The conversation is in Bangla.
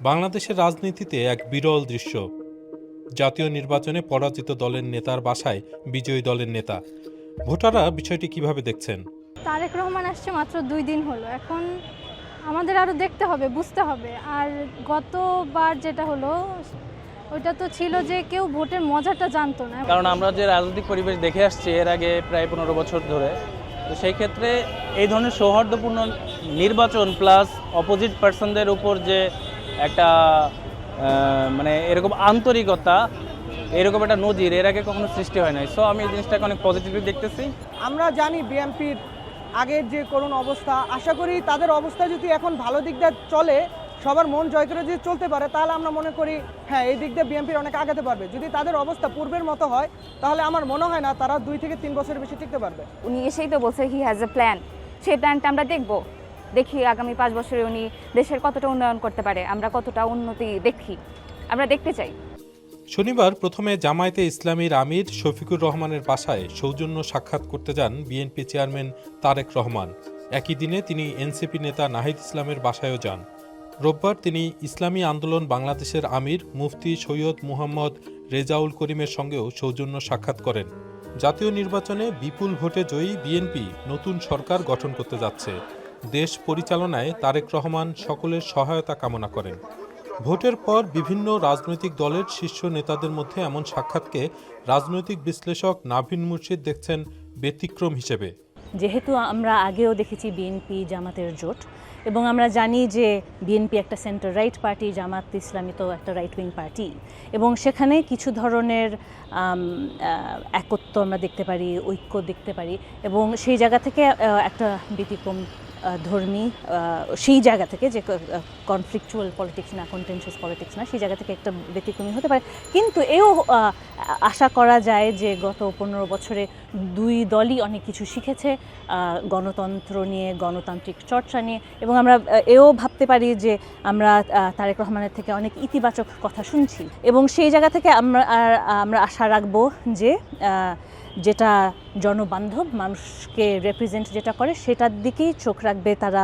বাংলাদেশের রাজনীতিতে এক বিরল দৃশ্য। জাতীয় নির্বাচনে পরাজিত দলের নেতার বাসায় বিজয়ী দলের নেতা। ভোটাররা বিষয়টি কিভাবে দেখছেন? তারেক রহমান আসছে মাত্র 2 দিন হলো। এখন আমাদের আরও দেখতে হবে, বুঝতে হবে। আর গতবার যেটা হলো ওইটা তো ছিল যে কেউ ভোটের মজাটা জানতো না। কারণ আমরা যে রাজনৈতিক পরিবেশ দেখে আসছি এর আগে প্রায় 15 বছর ধরে, তো সেই ক্ষেত্রে এই ধরনের সৌহার্দ্যপূর্ণ নির্বাচন প্লাস অপোজিট পার্সনদের উপর যে একটা মানে এরকম আন্তরিকতা, এরকম একটা নজির এর আগে কখনো সৃষ্টি হয় নাই। সো আমি এই জিনিসটাকে অনেক পজিটিভলি দেখতেছি। আমরা জানি বিএনপির আগের যে করুণ অবস্থা, আশা করি তাদের অবস্থা যদি এখন ভালো দিক দিয়ে চলে, সবার মন জয় করে যদি চলতে পারে, তাহলে আমরা মনে করি হ্যাঁ এই দিক দিয়ে বিএনপির অনেক আগাতে পারবে। যদি তাদের অবস্থা পূর্বের মতো হয়, তাহলে আমার মনে হয় না তারা 2 থেকে 3 বছরের বেশি টিকতে পারবে। উনি এসেই তো বলছে হি হ্যাজ এ প্ল্যান। সেই প্ল্যানটা আমরা দেখি আগামী 5 বছরে উনি দেশের কতটা উন্নয়ন করতে পারে, আমরা কতটা উন্নতি আমরা দেখতে চাই। শনিবার প্রথমে জামায়াতে ইসলামীর আমির শফিকুর রহমানের বাসায় সৌজন্য সাক্ষাৎ করতে যান বিএনপি চেয়ারম্যান তারেক রহমান। একই দিনে তিনি এনসিপি নেতা নাহিদ ইসলামের বাসায়ও যান। রোববার তিনি ইসলামী আন্দোলন বাংলাদেশের আমির মুফতি সৈয়দ মুহাম্মদ রেজাউল করিমের সঙ্গেও সৌজন্য সাক্ষাৎ করেন। জাতীয় নির্বাচনে বিপুল ভোটে জয়ী বিএনপি নতুন সরকার গঠন করতে যাচ্ছে। দেশ পরিচালনায় তারেক রহমান সকলের সহায়তা কামনা করেন। ভোটের পর বিভিন্ন রাজনৈতিক দলের শীর্ষ নেতাদের মধ্যে এমন সাক্ষাৎকে রাজনৈতিক বিশ্লেষক নাভিন মুর্শিদ দেখছেন ব্যতিক্রম হিসেবে। যেহেতু আমরা আগেও দেখেছি বিএনপি জামাতের জোট, এবং আমরা জানি যে বিএনপি একটা centre right party, Jamaat Islami তো একটা রাইট উইং পার্টি, এবং সেখানে কিছু ধরনের একত্ব আমরা দেখতে পারি, ঐক্য দেখতে পারি, এবং সেই জায়গা থেকে একটা ব্যতিক্রম ধর্মী সেই জায়গা থেকে যে কনফ্লিকচুয়াল পলিটিক্স না, কন্টেনশিয়াস পলিটিক্স না, সেই জায়গা থেকে একটা ব্যতিক্রমী হতে পারে। কিন্তু এও আশা করা যায় যে গত 15 বছরে 2 দলই অনেক কিছু শিখেছে গণতন্ত্র নিয়ে, গণতান্ত্রিক চর্চা নিয়ে, এবং আমরা এও ভাবতে পারি যে আমরা তারেক রহমানের থেকে অনেক ইতিবাচক কথা শুনছি, এবং সেই জায়গা থেকে আমরা আশা রাখবো যে যেটা জনবান্ধব, মানুষকে রিপ্রেজেন্ট যেটা করে সেটার দিকেই চোখ রাখবে তারা।